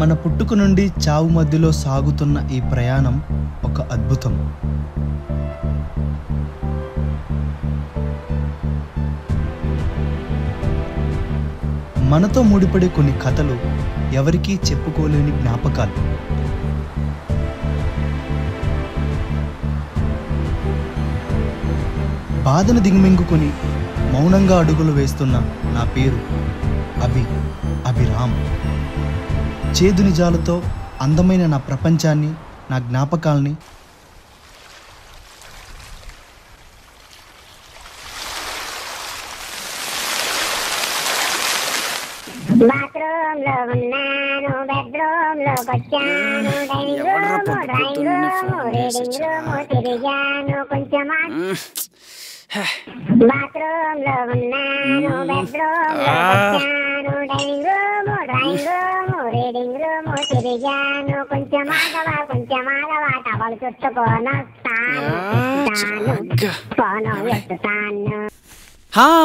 మన పుట్టుక నుండి చావు మధ్యలో సాగుతున్న ఈ ప్రయాణం ఒక అద్భుతం. మనతో ముడిపడే కొన్ని కథలు, ఎవరికీ చెప్పుకోలేని జ్ఞాపకాలు. బాధను దిగమింగుకొని మౌనంగా అడుగులు వేస్తున్న నా పేరు అభిరామ్. చేదు నిజాలతో అందమైన నా ప్రపంచాన్ని, నా జ్ఞాపకాల్ని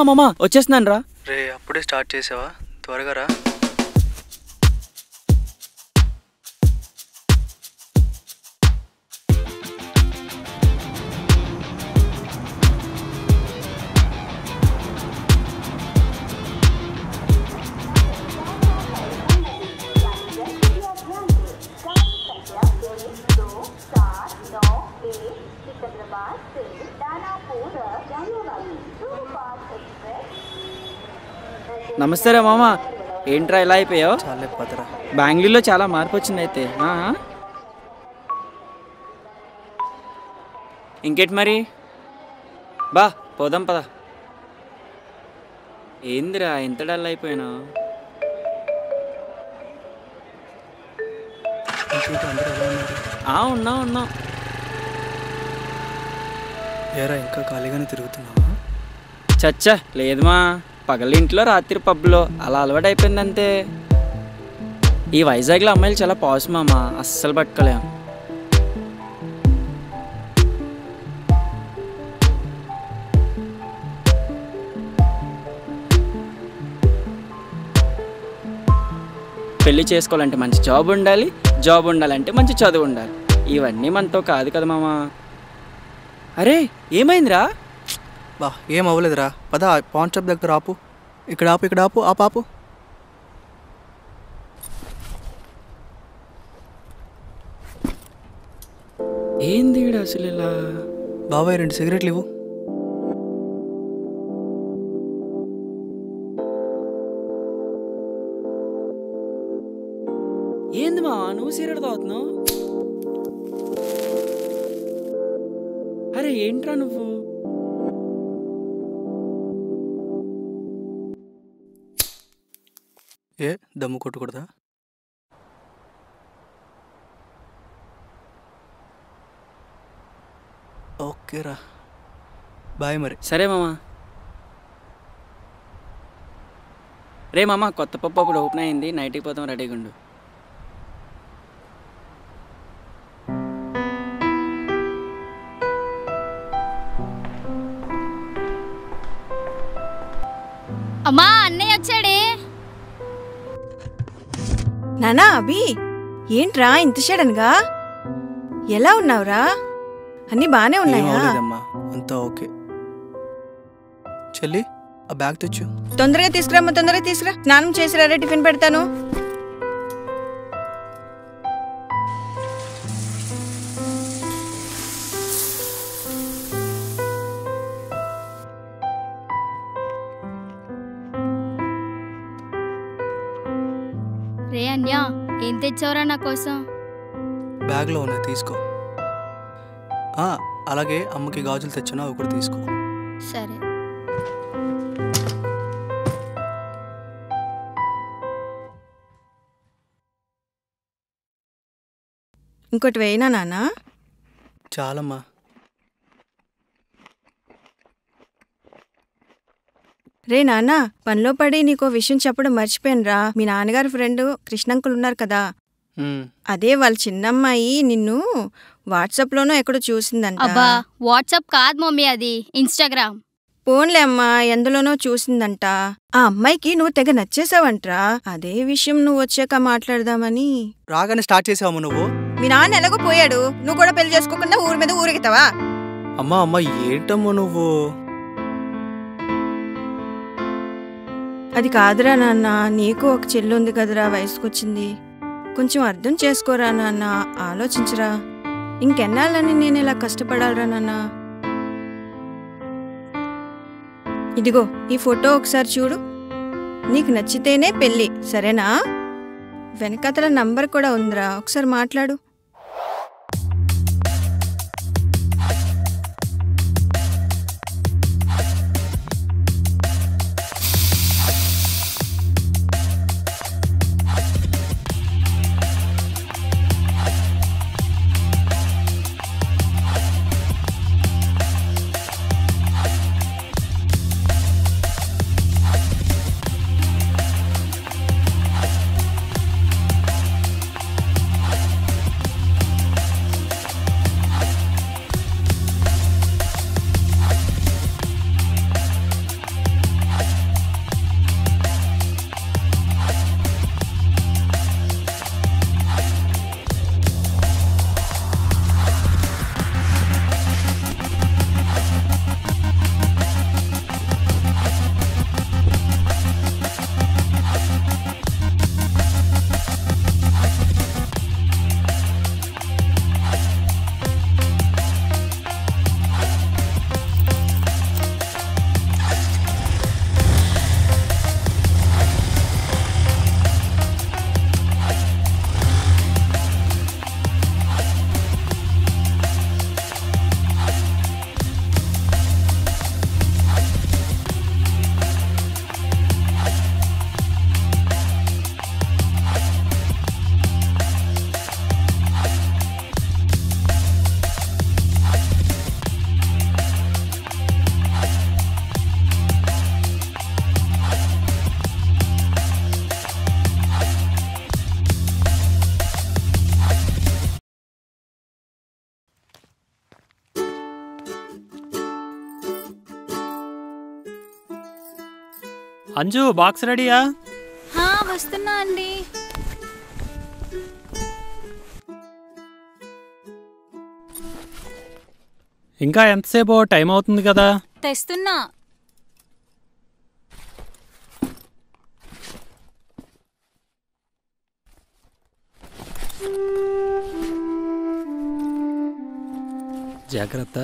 మామా వచ్చేస్తున్నాను రా. రే అప్పుడే స్టార్ట్ చేసావా? త్వరగా రా. నమస్తే రా మామ, ఏంట్రా ఇలా అయిపోయావు? చాలే పదరా. బెంగళూరులో చాలా మార్పు వచ్చింది అయితే. ఇంకేంటి మరి? బా పోదాం పద. ఏందిరా ఎంత డల్ అయిపోయినా? ఉన్నా. ఏరా ఇంకా ఖాళీగానే తిరుగుతున్నావా? చచ్చా లేదుమా, పగలింట్లో రాత్రి పబ్లో అలా అలవాటు అయిపోయింది అంతే. ఈ వైజాగ్లో అమ్మాయిలు చాలా పాస్ మామ, అస్సలు పట్టుకోలేం. పెళ్లి చేసుకోవాలంటే మంచి జాబ్ ఉండాలి, జాబ్ ఉండాలంటే మంచి చదువు ఉండాలి. ఇవన్నీ మనతో కాదు కదా మామ. అరే ఏమైందిరా? బా ఏం అవ్వలేదురా, పద పాన్ షాప్ దగ్గర ఆపు. ఇక్కడ ఆపు ఆపు. ఏంది అసలు ఇలా? బాబాయ్ 2 సిగరెట్లు ఇవ్వు. ఏంది మా నువ్వు సిగరెట్ తాగుతున్నావు? అరే ఏంట్రా నువ్వు? ఏ దమ్ము కొట్టకూడదా? ఓకేరా, బాయ్ మరి. సరే మామా. రే మామ, కొత్త పప్పు అప్పుడు ఓపెన్ అయింది, నైట్కి పోతాం, రెడీగా ఉండు. అమ్మా అన్నయ్య వచ్చాడే. నానా అభి, ఏంట్రా ఇంత సడన్గా? ఎలా ఉన్నావురా? అన్నీ బానే ఉన్నాయా? అంతా ఓకే. చెల్లి ఆ బ్యాగ్ తెచ్చు. తొందరగా తీసుకురా. స్నానం చేసిరారా, టిఫిన్ పెడతాను. రే అన్యా, ఏం తెచ్చావురా నా కోసం? బ్యాగ్లో ఉన్నాయి, తీసుకో. అలాగే అమ్మకి గాజులు తెచ్చాను, అవి కూడా తీసుకో. సరే. ఇంకోటి వేయినా నాన్న? చాలమ్మా. రే నాన్న, పనిలో పడి నీకో విషయం చెప్పడం మర్చిపోయానురా. మీ నాన్నగారి ఫ్రెండ్ కృష్ణంకుల్ ఉన్నారు కదా, అదే వాళ్ళ చిన్నమ్మాయి నిన్ను వాట్సాప్లోనో ఎక్కడో చూసిందంట. అబ్బా వాట్సాప్ కాదు మమ్మీ, అది ఇన్స్టాగ్రామ్. పోన్లే అమ్మా, ఎందులోనో చూసిందంట. ఆ అమ్మాయికి నువ్వు తెగ నచ్చేసావంట్రా. అదే విషయం నువ్వు వచ్చాక మాట్లాడదామని. రాగానే స్టార్ట్ చేసావమ్మా నువ్వు. మీ నాన్న ఎలాగో పోయాడు, నువ్వు కూడా పెళ్లి చేసుకోకుండా ఊరి మీద ఊరికితావా? అమ్మా అమ్మా ఏంటమ్మా నువ్వు? అది కాదురా నాన్న, నీకు ఒక చెల్లి ఉంది కదరా, వయసుకొచ్చింది. కొంచెం అర్థం చేసుకోరా నాన్న, ఆలోచించరా. ఇంకెన్నాళ్ళని నేను ఇలా కష్టపడాలరా నాన్న? ఇదిగో ఈ ఫోటో ఒకసారి చూడు. నీకు నచ్చితేనే పెళ్ళి, సరేనా? వెనకతల నంబర్ కూడా ఉందిరా, ఒకసారి మాట్లాడు. అంజు బాక్స్ రెడీయా? వస్తున్నా అండి. ఇంకా ఎంతసేపు? టైం అవుతుంది కదా. తెస్తున్నా. జాగ్రత్త.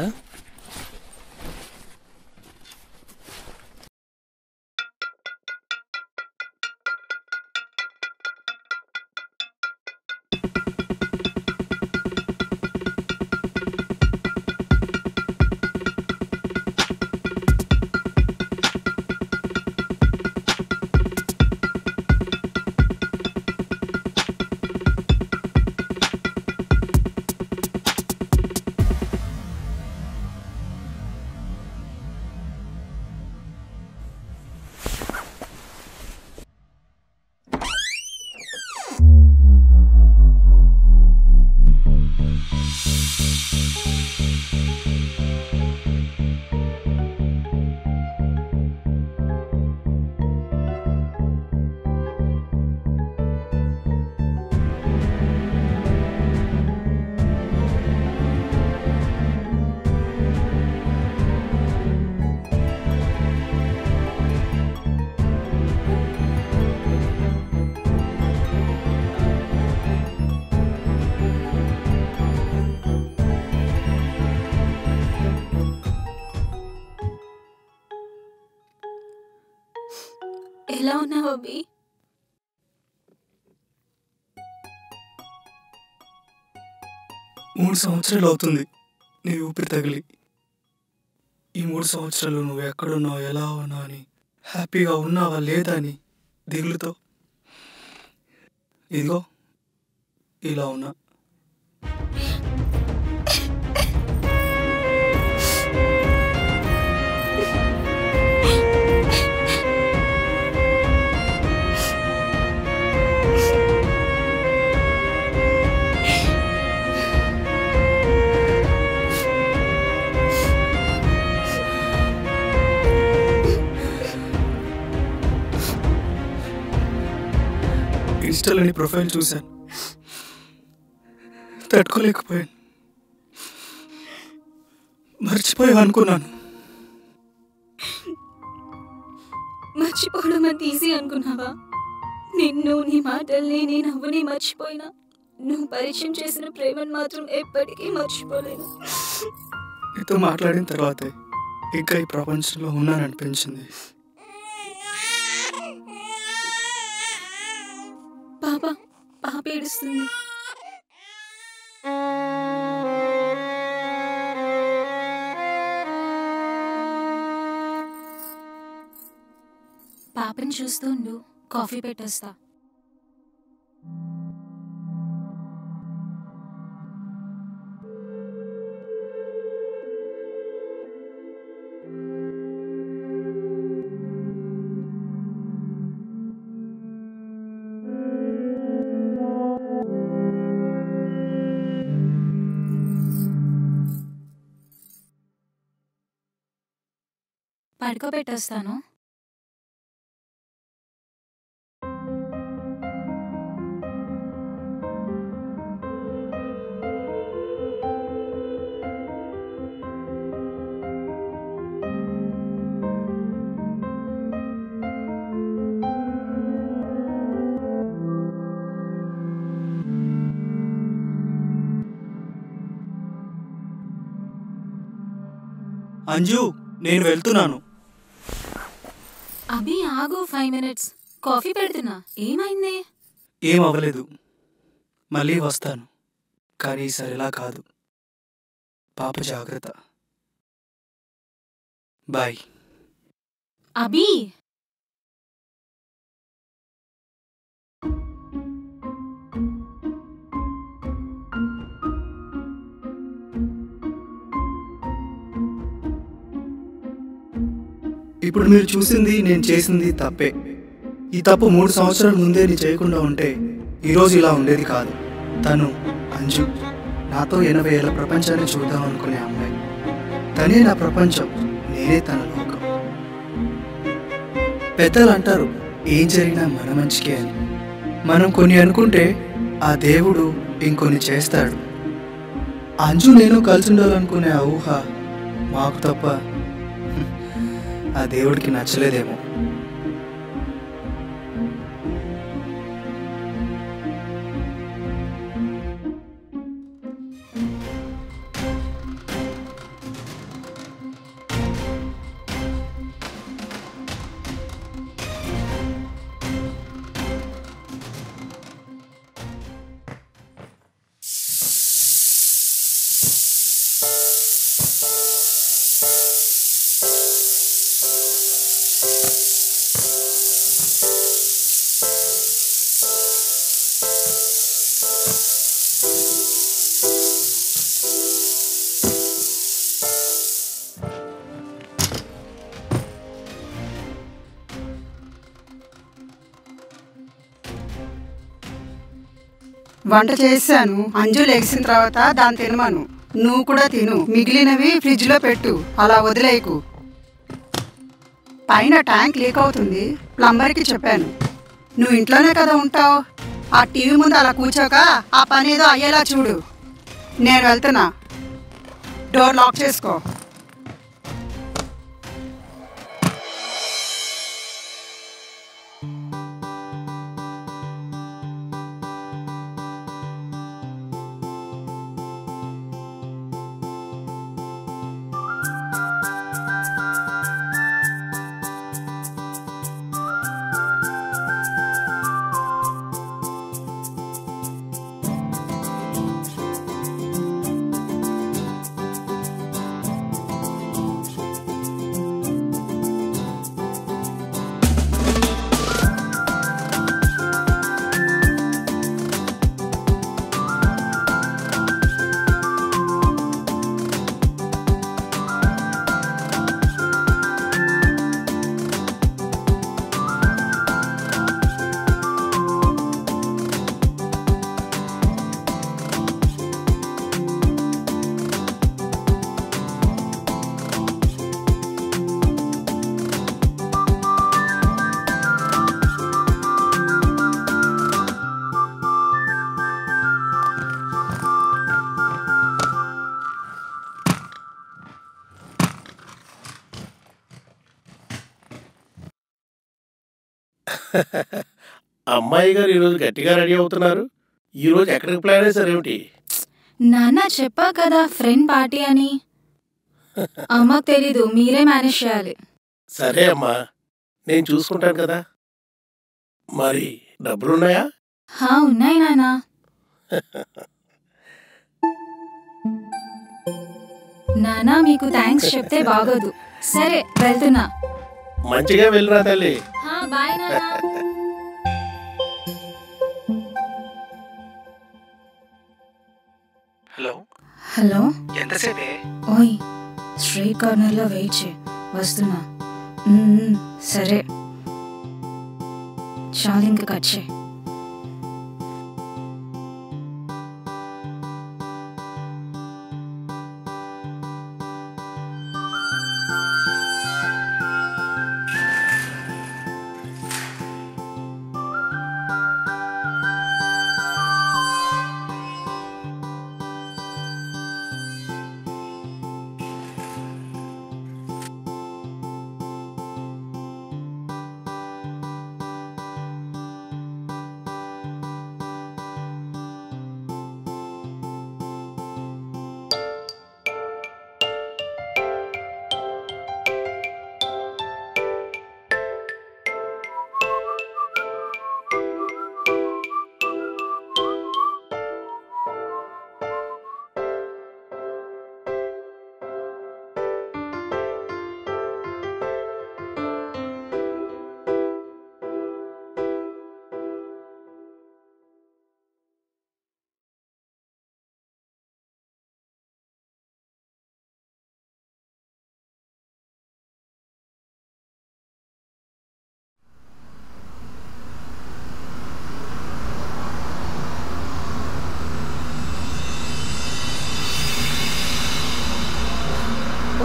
ఎలా ఉన్నావు అభి? మూడు సంవత్సరాలు అవుతుంది నీ ఊపిరి తగిలి. ఈ 3 సంవత్సరాలు నువ్వు ఎక్కడున్నావు, ఎలా ఉన్నావు అని, హ్యాపీగా ఉన్నావా లేదా అని దిగులుతో ఇదిగో ఇలా ఉన్నా. ఇన్స్టాలోని ప్రొఫైల్ చూశాను, తట్టుకోలేకపోయాను. మర్చిపోయా అనుకున్నాను. మర్చిపోవడం అంత ఈజీ అనుకున్నావా? నిన్ను, నీ మాటల్ని, నీ నవ్వుని మర్చిపోయినా నువ్వు పరిచయం చేసిన ప్రేమను మాత్రం ఎప్పటికీ మర్చిపోలేను. నీతో మాట్లాడిన తర్వాతే ఇంకా ఈ ప్రపంచంలో ఉన్నాననిపించింది. పాప ఏడుస్తుంది. పాపని చూస్తూ ఉండు, కాఫీ పెట్టేస్తా. పడుకోబెట్టేస్తాను. అంజు, నేను వెళ్తున్నాను. అభి ఆగు, 5 minutes. కాఫీ పెడుతున్నా. ఏమైంది? ఏం అవ్వలేదు, మళ్ళీ వస్తాను. కానీ ఈసారి ఇలా కాదు. పాప జాగ్రత్త. బాయ్. అభి, ఇప్పుడు మీరు చూసింది, నేను చేసింది తప్పే. ఈ తప్పు 3 సంవత్సరాల ముందే నేను చేయకుండా ఉంటే ఈరోజు ఇలా ఉండేది కాదు. తను అంజు, నాతో 80 ఏళ్ళ ప్రపంచాన్ని చూద్దాం అనుకునే అమ్మాయి. తనే నా ప్రపంచం, నేనే తన లోకం. పెద్దలు అంటారు, ఏం జరిగినా మన మంచికే అని. మనం కొన్ని అనుకుంటే ఆ దేవుడు ఇంకొన్ని చేస్తాడు. అంజు నేను కలిసి ఉండాలనుకునే ఆ ఊహ మాకు తప్ప ఆ దేవుడికి నచ్చలేదేమో. వంట చేశాను. అంజు లెగిసిన తర్వాత దాన్ని తినమాను. నువ్వు కూడా తిను. మిగిలినవి ఫ్రిడ్జ్లో పెట్టు, అలా వదిలేయకు. పైన ట్యాంక్ లీక్ అవుతుంది, ప్లంబర్కి చెప్పాను. నువ్వు ఇంట్లోనే కదా ఉంటావు, ఆ టీవీ ముందు అలా కూర్చోక ఆ పని ఏదో అయ్యేలా చూడు. నేను వెళ్తున్నా, డోర్ లాక్ చేసుకో. అమ్మాయి గారు ఈరోజు గట్టిగా రెడీ అవుతున్నారు. ఈరోజు ఎక్కడికి ప్లాన్ వేశారేమిటి? నాన్న చెప్పా కదా ఫ్రెండ్ పార్టీ అని. అమ్మకు తెలీదు, మీరే మేనేజ్ చేయాలి. సరే అమ్మా, నేను చూసుకుంటాను కదా. మరి డబ్బులున్నాయా? ఉన్నాయి నాన్న. నానా మీకు థ్యాంక్స్ చెప్తే బాగోదు. సరే వెళ్తున్నా. మంచిగా వెళ్ళిరా తల్లి. బాయ్ నానా. హలో హలో, ఎంతసేపే? ఓయ్ స్ట్రీట్ కార్నర్లో వెయిట్ చే, వస్తున్నా. సరే చాలు, ఇంక కట్ చేయి.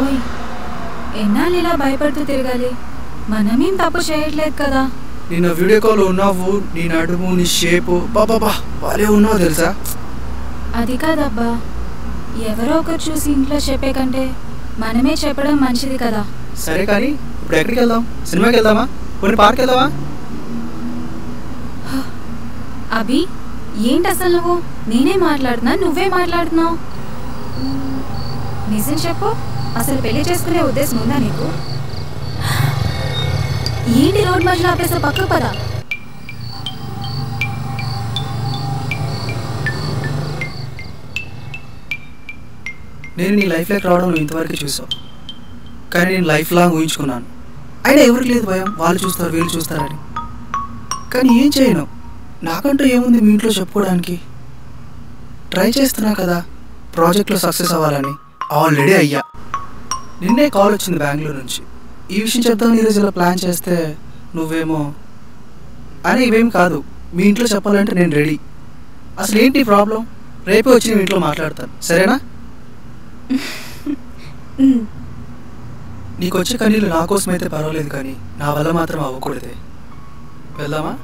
ఓయ్ ఎన్నాళ్ళు ఇలా భయపడుతూ తిరగాలి? మనమేం తప్పు చేయట్లేదు కదా. నిన్న వీడియో కాల్ ఉన్నావు, నీ నడుము, నీ షేపు బాబా బాలే ఉన్నావు తెలుసా. అది కాదబ్బా, ఎవరో ఒకరు చూసి ఇంట్లో చెప్పే కంటే మనమే చెప్పడం మంచిది కదా. సరే కానీ ఇప్పుడు ఎక్కడికి వెళ్దాం? సినిమాకి వెళ్దామా? కొన్ని పార్క్ వెళ్దామా? అభి ఏంటి అసలు నువ్వు? నేనే మాట్లాడుతున్నా, నువ్వే మాట్లాడుతున్నావు. నిజం చెప్పు, అసలు పెళ్లి చేసుకునే ఉద్దేశం ఉందా నీకు? ఏంటి రోడ్ మధ్యలో ఆపేసా? పక్కకు పదా. నేను నీ లైఫ్లోకి రావడం నువ్వు ఇంతవరకు చూసావు, కానీ నేను లైఫ్ లాంగ్ ఊహించుకున్నాను. అయినా ఎవరికి లేదు భయం, వాళ్ళు చూస్తారు వీళ్ళు చూస్తారని. కానీ ఏం చేయను, నాకంటూ ఏముంది మీ ఇంట్లో చెప్పుకోవడానికి. ట్రై చేస్తున్నా కదా ప్రాజెక్ట్లో సక్సెస్ అవ్వాలని. ఆల్రెడీ అయ్యా. నిన్నే కాల్ వచ్చింది బెంగళూరు నుంచి. ఈ విషయం చెప్తామని ఈరోజు ఇలా ప్లాన్ చేస్తే నువ్వేమో అని. ఇవేం కాదు, మీ ఇంట్లో చెప్పాలంటే నేను రెడీ. అసలు ఏంటి ప్రాబ్లం? రేపే వచ్చి నేను ఇంట్లో మాట్లాడతాను, సరేనా? నీకు వచ్చే కన్నీళ్ళు నా కోసం అయితే పర్వాలేదు, కానీ నా వల్ల మాత్రం అవ్వకూడదే. వెళ్దామా?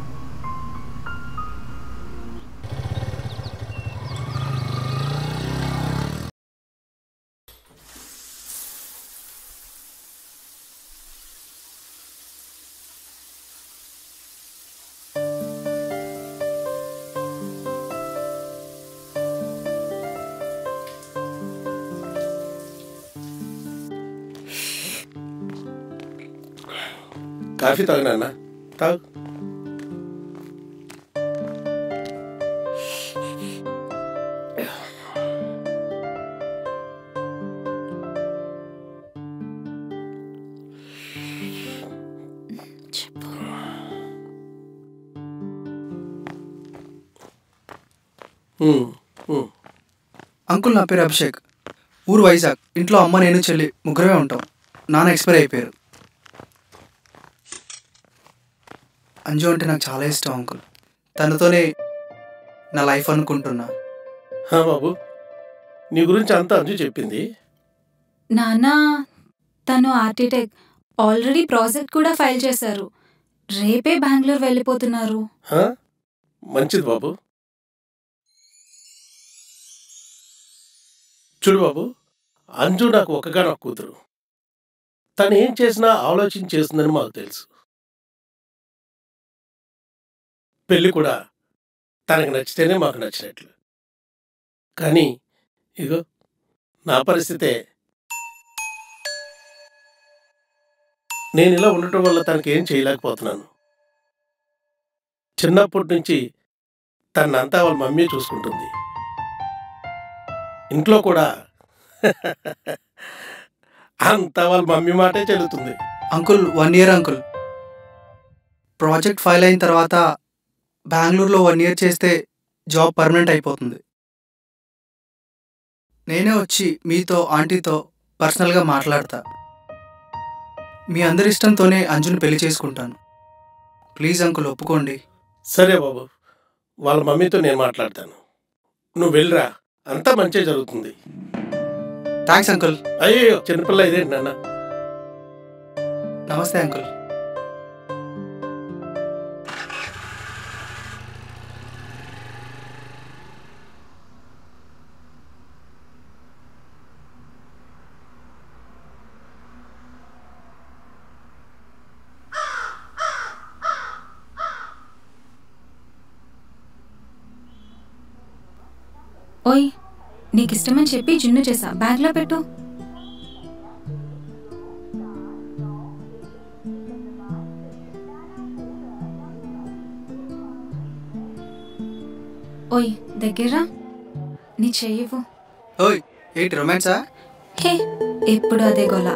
కాఫీ తాగు నాన్న, తాగు. అంకుల్, నా పేరు అభిషేక్, ఊరు వైజాగ్. ఇంట్లో అమ్మ, నేను, చెల్లి ముగ్గురమే ఉంటాం. నాన్న ఎక్స్పైర్ అయిపోయారు. అంజు అంటే నాకు చాలా ఇష్టం అంకుల్. తనతోనే నా లైఫ్ అనుకుంటున్నా. బాబు, నీ గురించి అంతా అంజు చెప్పింది. నాన్న తను ఆర్కిటెక్ట్, ఆల్రెడీ ప్రాజెక్ట్ కూడా ఫైల్ చేశారు. రేపే బెంగళూరు వెళ్ళిపోతున్నారు. మంచిది బాబు. చూడు బాబు, అంజు నాకు ఒక్కగానొక్క కూతురు. తను ఏం చేసినా ఆలోచించి చేస్తుందని మాకు తెలుసు. పెళ్ళి కూడా తనకు నచ్చితేనే మాకు నచ్చినట్లు. కానీ ఇగో నా పరిస్థితే. నేను ఇలా ఉండటం వల్ల తనకేం చేయలేకపోతున్నాను. చిన్నప్పటి నుంచి తనంతా వాళ్ళ మమ్మీ చూసుకుంటుంది. ఇంట్లో కూడా అంతా వాళ్ళ మమ్మీ మాటే చెల్లుతుంది. Uncle 1 year uncle. Project file అయిన తర్వాత బెంగళూరులో 1 year చేస్తే జాబ్ పర్మనెంట్ అయిపోతుంది. నేనే వచ్చి మీతో ఆంటీతో పర్సనల్గా మాట్లాడతా. మీ అందరి ఇష్టంతోనే అంజుని పెళ్లి చేసుకుంటాను. ప్లీజ్ అంకుల్ ఒప్పుకోండి. సరే బాబు, వాళ్ళ మమ్మీతో నేను మాట్లాడతాను. నువ్వు వెళ్ళరా, అంతా మంచిగా జరుగుతుంది. Thanks uncle. అయ్యో చిన్నపిల్ల ఇదేంటి నాన్న. నమస్తే అంకుల్. ఓయ్, నీకు ఇష్టమని చెప్పి జున్ను చేసా, బ్యాగ్లో పెట్టు. ఓయ్ దగ్గర నీ చెయ్యవు. ఓయ్ ఏంటి రొమాన్సా? హే ఎప్పుడు అదే గోల.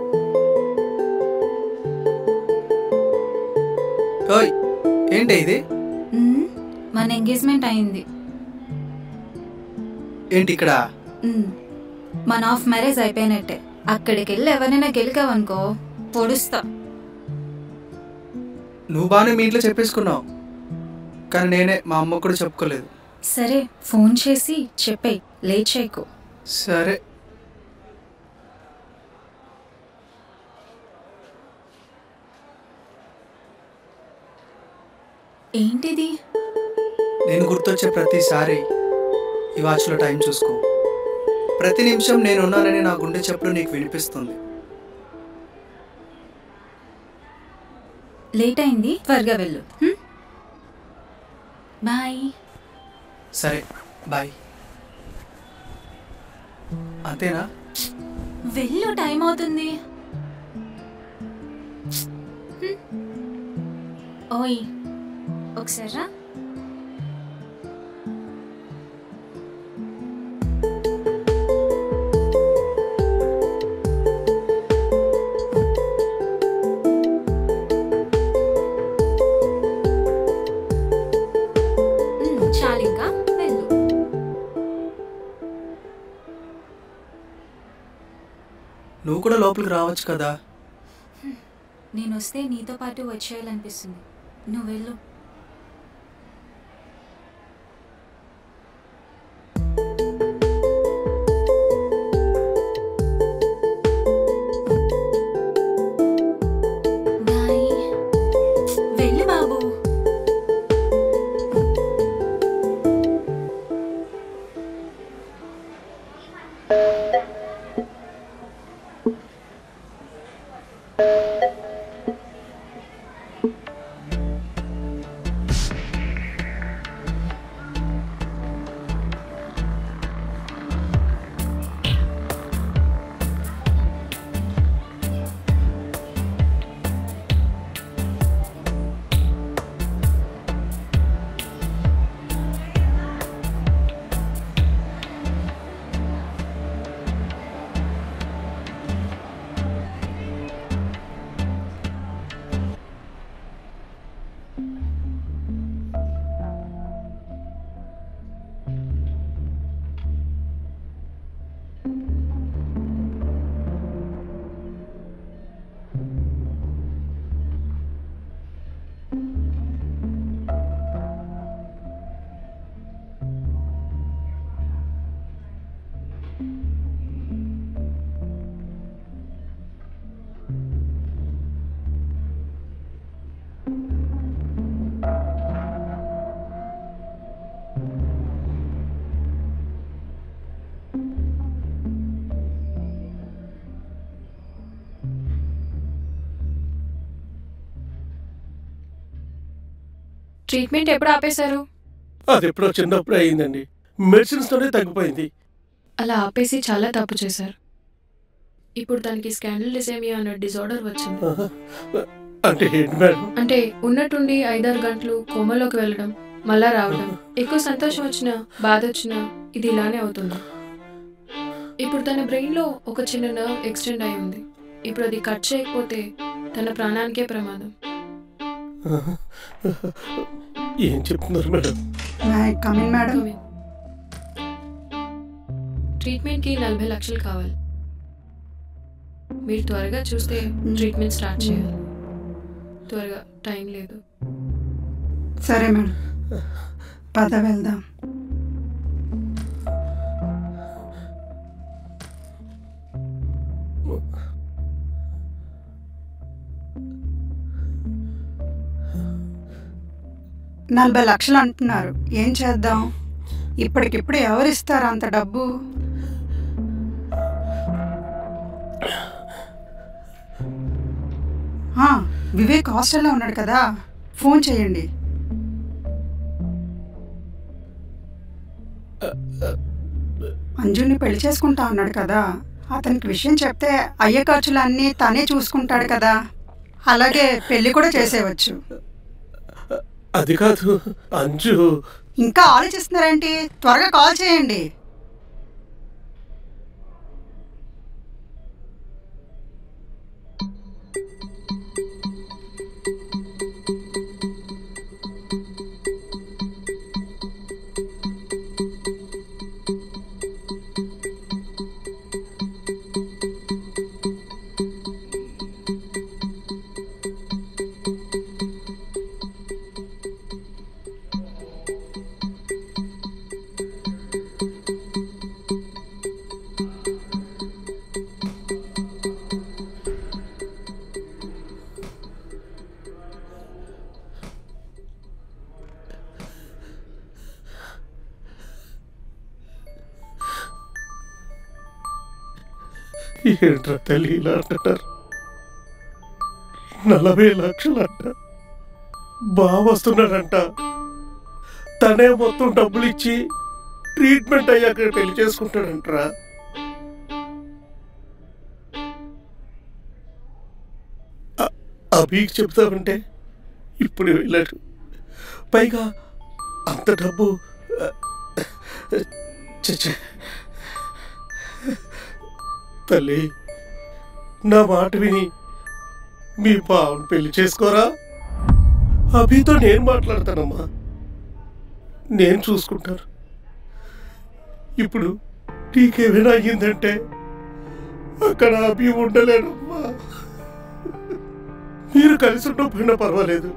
ఓయ్ ఏంటి ఇది? మన ఎంగేజ్మెంట్ అయింది. ఏంటి ఇక్కడ? మన ఆఫ్ మ్యారేజ్ అయిపోయినట్టే. అక్కడికి వెళ్ళి ఎవరైనా గెలికావనుకో పొడుస్తా. నువ్వు బాగానే మీ ఇంట్లో చెప్పేసుకున్నావు, కానీ నేనే మా అమ్మ కూడా చెప్పుకోలేదు. సరే ఫోన్ చేసి చెప్పేయ్, లేట్ చేయకు. సరే. ఏంటిది? నేను గుర్తొచ్చే ప్రతిసారి ఈ వాచ్లో టైం చూసుకో. ప్రతి నిమిషం నేనున్నానని నా గుండె చప్పుడు నీకు వినిపిస్తుంది. లేట్ అయింది, త్వరగా వెళ్ళు. బాయ్. సరే బాయ్. అంతేనా? వెళ్ళు, టైం అవుతుంది. ఓయ్ ఒకసారి రా. చాలింకా వెళ్ళు. నువ్వు కూడా లోపలికి రావచ్చు కదా. నేను వస్తే నీతో పాటు వచ్చేయాలనిపిస్తుంది. నువ్వు వెళ్ళు. బాయ్. వెళ్ళు బాబు. ట్రీట్మెంట్ ఎప్పుడు ఆపేశారు? అది ఎప్పుడో చిన్నప్పుడు అయిందండి. మెడిసిన్స్తోనే తగ్గిపోయింది. అలా ఆపేసి చాలా తప్పు చేశారు. ఇప్పుడు తనకి స్కాండల్ డిసేమియా అనే డిజార్డర్ వచ్చింది. అంటే ఏంటి మేడం? అంటే ఉన్నట్టుండి 5-6 గంటలు కోమలోకి వెళ్ళడం, మళ్ళా రావడం, ఎక్కువ సంతోషం వచ్చినా బాధ వచ్చినా ఇది ఇలానే అవుతుంది. ఇప్పుడు తన బ్రెయిన్లో ఒక చిన్న నర్వ్ ఎక్స్టెండ్ అయి ఉంది. ఇప్పుడు అది కట్ చేయకపోతే తన ప్రాణానికే ప్రమాదం. ఏం చెప్తున్నారు మేడం? మేడం ట్రీట్మెంట్కి 40 లక్షలు కావాలి. మీరు త్వరగా చూస్తే ట్రీట్మెంట్ స్టార్ట్ చేయాలి. త్వరగా, టైం లేదు. సరే మేడం, పద వెళ్దాం. నలభై లక్షలు అంటున్నారు, ఏం చేద్దాం? ఇప్పటికిప్పుడు ఎవరిస్తారు అంత డబ్బు? వివేక్ హాస్టల్లో ఉన్నాడు కదా, ఫోన్ చేయండి. అంజుని పెళ్లి చేసుకుంటా అన్నాడు కదా, అతనికి విషయం చెప్తే అయ్యే ఖర్చులు అన్నీ తనే చూసుకుంటాడు కదా, అలాగే పెళ్లి కూడా చేసేవచ్చు. అది కాదు అంజు. ఇంకా ఆలోచిస్తున్నారేంటి? త్వరగా కాల్ చేయండి. ఏంట్రా తల్లి ఇలా అంటారు? 40 లక్షలు అంట. బాగా వస్తున్నాడంట. తనే మొత్తం డబ్బులు ఇచ్చి ట్రీట్మెంట్ అయ్యాక పెళ్లి చేసుకుంటాడంటరా. అభికి చెప్తామంటే ఇప్పుడు వెళ్ళాడు. పైగా అంత డబ్బు. తల్లి, నా మాట విని మీ బావను పెళ్లి చేసుకోరా. అభితో నేను మాట్లాడతానమ్మా, నేను చూసుకుంటాను. ఇప్పుడు నీకేమైనా అయ్యిందంటే అక్కడ అభి ఉండలేనమ్మా. మీరు కలిసి ఉండకపోయినా పర్వాలేదు,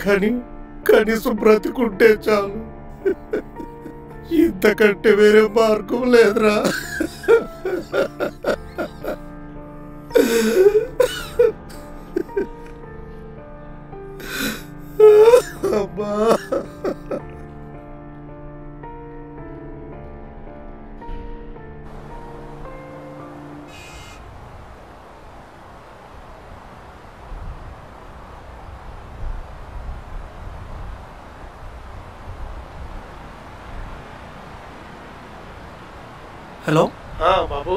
కానీ కనీసం బ్రతికుంటే చాలు. ఇంతకంటే వేరే మార్గం లేదురా. అమ్మా, హలో బాబు.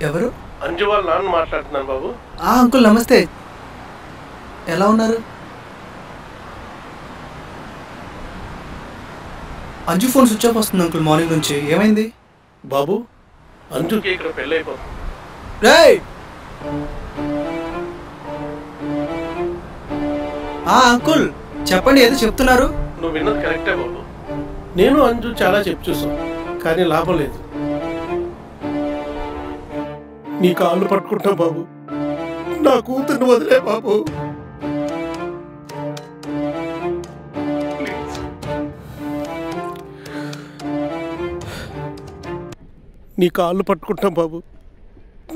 ఎవరు? అంజు వాళ్ళ నాన్న మాట్లాడుతున్నాను బాబు. అంకుల్ నమస్తే, ఎలా ఉన్నారు? అంజు ఫోన్ స్విచ్ ఆఫ్ వస్తుంది అంకుల్ మార్నింగ్ నుంచి, ఏమైంది? బాబు, అంజుకి ఇక్కడ పెళ్ళి అయిపోతుంది. రేయ్, అంకుల్ చెప్పండి, ఏదో చెప్తున్నారు. నువ్వు విన్నది కరెక్టే బాబు. నేను అంజు చాలా చెప్పు చూసాం, కానీ లాభం లేదు. నీ కాళ్ళు పట్టుకుంటా బాబు, నా కూతుర్ని వదిలే బాబు. నీ కాళ్ళు పట్టుకుంటాం బాబు,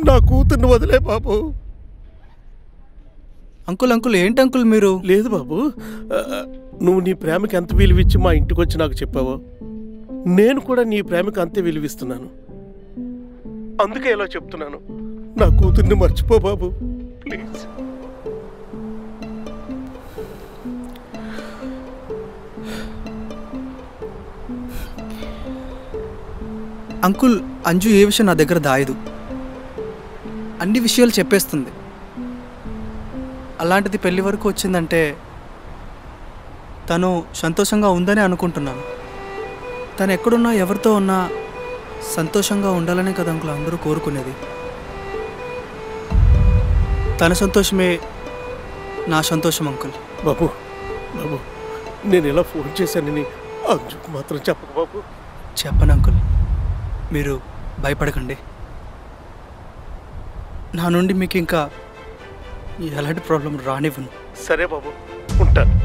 నా కూతుర్ని వదిలే బాబు. అంకుల్ అంకుల్ ఏంటి అంకుల్ మీరు? లేదు బాబు, నువ్వు నీ ప్రేమకి ఎంత విలువిచ్చి మా ఇంటికి వచ్చి నాకు చెప్పావో, నేను కూడా నీ ప్రేమకి అంతే విలువిస్తున్నాను. అందుకే ఇలా చెప్తున్నాను, నా కూతుర్ని మర్చిపో బాబు, ప్లీజ్. అంకుల్, అంజు ఏ విషయం నా దగ్గర దాయదు, అన్ని విషయాలు చెప్పేస్తుంది. అలాంటిది పెళ్లి వరకు వచ్చిందంటే తను సంతోషంగా ఉందని అనుకుంటున్నాను. తను ఎక్కడున్నా ఎవరితో ఉన్నా సంతోషంగా ఉండాలనే కదా అంకుల్ అందరూ కోరుకునేది. తన సంతోషమే నా సంతోషం అంకుల్. బాబు బాబు, నేను ఇలా ఫోన్ చేశానని అంజుకు మాత్రం చెప్పకు బాబు. చెప్పను అంకుల్, మీరు భయపడకండి. నా నుండి మీకు ఇంకా ఎలాంటి ప్రాబ్లం రానివ్వను. సరే బాబు, ఉంటాను.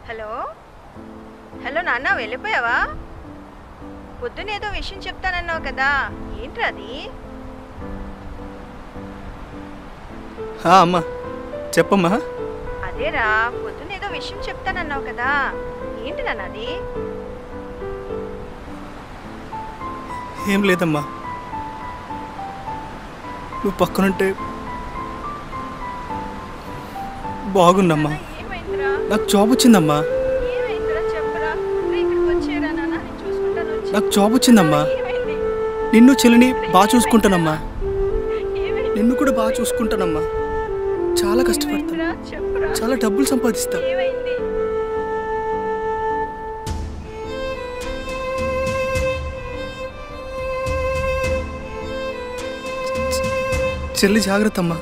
హలో హలో నాన్న, వెళ్ళిపోయావా? పొద్దునేదో విషయం చెప్తానన్నావు కదా, ఏంట్రా అది? అమ్మా చెప్పమ్మా. అదేరా, పొద్దునేదో విషయం చెప్తానన్నావు కదా, ఏంటి నాన్న అది? ఏం లేదమ్మా, నువ్వు పక్కనుంటే బాగుందమ్మా. నాకు జాబ్ వచ్చిందమ్మా. నాకు జాబ్ వచ్చిందమ్మా. నిన్ను చెల్లిని బాగా చూసుకుంటానమ్మా. నిన్ను కూడా బాగా చూసుకుంటానమ్మా. చాలా కష్టపడతా, చాలా డబ్బులు సంపాదిస్తా. చెల్లి జాగ్రత్త అమ్మా.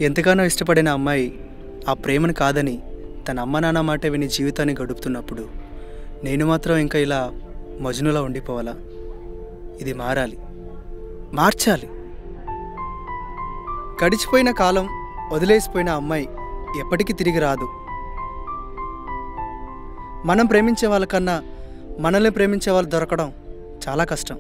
ఎంతగానో ఇష్టపడిన అమ్మాయి ఆ ప్రేమను కాదని తన అమ్మ నాన్న మాట విని జీవితాన్ని గడుపుతున్నప్పుడు నేను మాత్రం ఇంకా ఇలా మజ్నులా ఉండిపోవాలా? ఇది మారాలి, మార్చాలి. గడిచిపోయిన కాలం, వదిలేసిపోయిన అమ్మాయి ఎప్పటికీ తిరిగి రాదు. మనం ప్రేమించే వాళ్ళకన్నా మనల్ని ప్రేమించే వాళ్ళు దొరకడం చాలా కష్టం.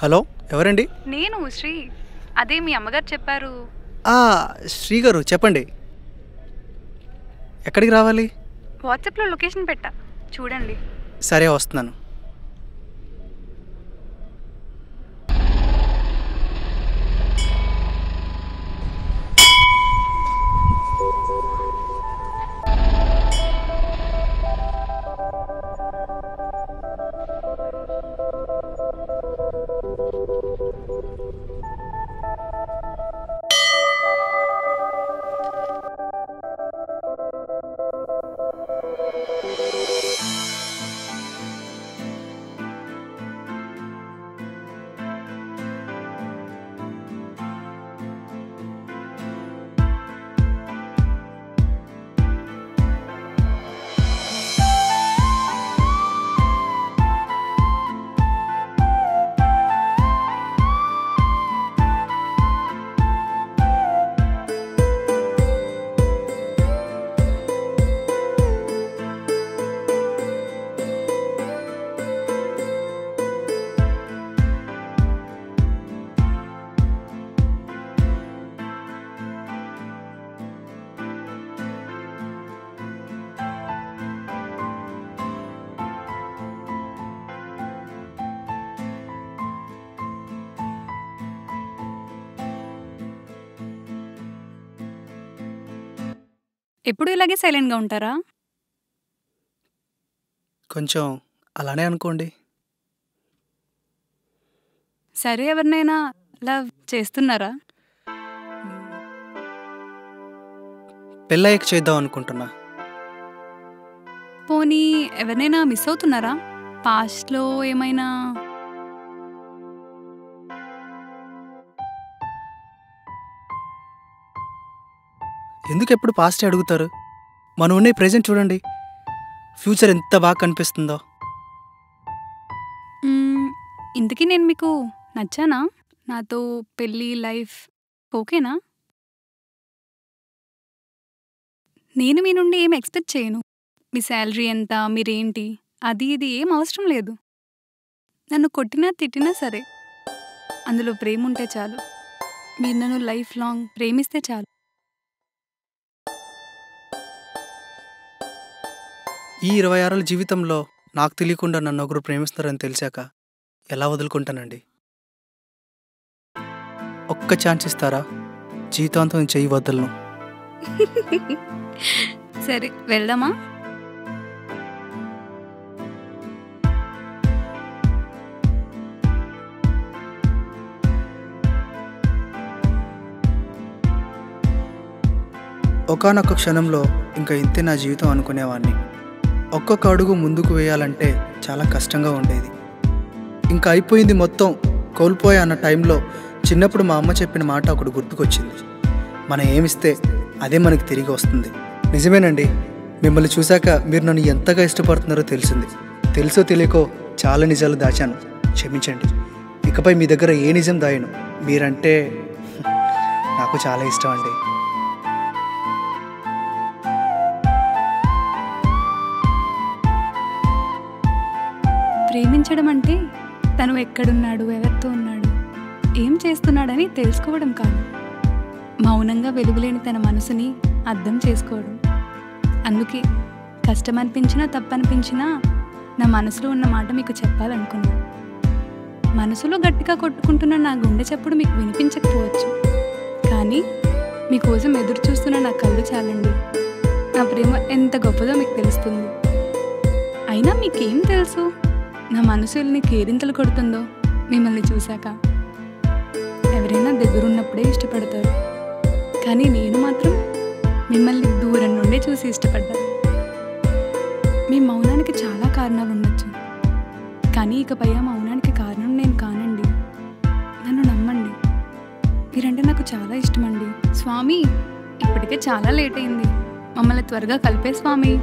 హలో, ఎవరండి? నేను శ్రీ. అదే మీ అమ్మగారు చెప్పారు. శ్రీ గారు చెప్పండి, ఎక్కడికి రావాలి? వాట్సాప్లో లొకేషన్ పెట్టా, చూడండి. సరే, వస్తున్నాను. ఎప్పుడు ఇలాగే సైలెంట్గా ఉంటారా? కొంచెం అలానే అనుకోండి. సరే, ఎవరినైనా లవ్ చేస్తున్నారా? పెళ్ళయ్యాక చేద్దాం అనుకుంటున్నా. పోనీ ఎవరినైనా మిస్ అవుతున్నారా? పాస్ట్లో ఏమైనా? ఎందుకు ఎప్పుడు పాస్టే అడుగుతారు? మనం ఉన్న ప్రెజెంట్ చూడండి, ఫ్యూచర్ ఎంత బాగా కనిపిస్తుందో. ఇంతకీ నేను మీకు నచ్చానా? నాతో పెళ్ళి లైఫ్ ఓకేనా? నేను మీ నుండి ఏం ఎక్స్పెక్ట్ చేయను. మీ శాలరీ ఎంత, మీరేంటి, అది ఇది ఏం అవసరం లేదు. నన్ను కొట్టినా తిట్టినా సరే, అందులో ప్రేమ ఉంటే చాలు. మీరు నన్ను లైఫ్ లాంగ్ ప్రేమిస్తే చాలు. ఈ 26 జీవితంలో నాకు తెలియకుండా నన్ను ఒకరు ప్రేమిస్తారని తెలిసాక ఎలా వదులుకుంటానండి? ఒక్క ఛాన్స్ ఇస్తారా? జీవితాంతం చెయ్యి వదలను. సరే, వెళ్దామా? ఒకానొక క్షణంలో ఇంకా ఇంతే నా జీవితం అనుకునేవాడిని. ఒక్కొక్క అడుగు ముందుకు వేయాలంటే చాలా కష్టంగా ఉండేది. ఇంకా అయిపోయింది మొత్తం, కోల్పోయా అన్న టైంలో చిన్నప్పుడు మా అమ్మ చెప్పిన మాట ఒకటి గుర్తుకొచ్చింది. మనం ఏమిస్తే అదే మనకి తిరిగి వస్తుంది. నిజమేనండి, మిమ్మల్ని చూశాక మీరు నన్ను ఎంతగా ఇష్టపడుతున్నారో తెలిసింది. తెలుసో తెలియకో చాలా నిజాలు దాచాను, క్షమించండి. ఇకపై మీ దగ్గర ఏ నిజం దాయను. మీరంటే నాకు చాలా ఇష్టం అండి. ప్రేమించడం అంటే తను ఎక్కడున్నాడు, ఎవరితో ఉన్నాడు, ఏం చేస్తున్నాడని తెలుసుకోవడం కాదు. మౌనంగా వెలుగులేని తన మనసుని అర్థం చేసుకోవడం. అందుకే కష్టం అనిపించినా తప్పనిపించినా నా మనసులో ఉన్న మాట మీకు చెప్పాలనుకున్నా. మనసులో గట్టిగా కొట్టుకుంటున్న నా గుండె చప్పుడు మీకు వినిపించకపోవచ్చు, కానీ మీకోసం ఎదురు చూస్తున్న నా కళ్ళు చాలండి. నా ప్రేమ ఎంత గొప్పదో మీకు తెలుస్తుంది. అయినా మీకేం తెలుసు నా మనసు ఎన్ని కేరింతలు కొడుతుందో మిమ్మల్ని చూశాక. ఎవరైనా దగ్గరున్నప్పుడే ఇష్టపడతారు, కానీ నేను మాత్రం మిమ్మల్ని దూరం నుండే చూసి ఇష్టపడ్డా. మీ మౌనానికి చాలా కారణాలు ఉండొచ్చు, కానీ ఇకపై ఆ మౌనానికి కారణం నేను కానండి. నన్ను నమ్మండి. మీరంటే నాకు చాలా ఇష్టమండి. స్వామి, ఇప్పటికే చాలా లేట్ అయింది, మమ్మల్ని త్వరగా కలిపే స్వామి.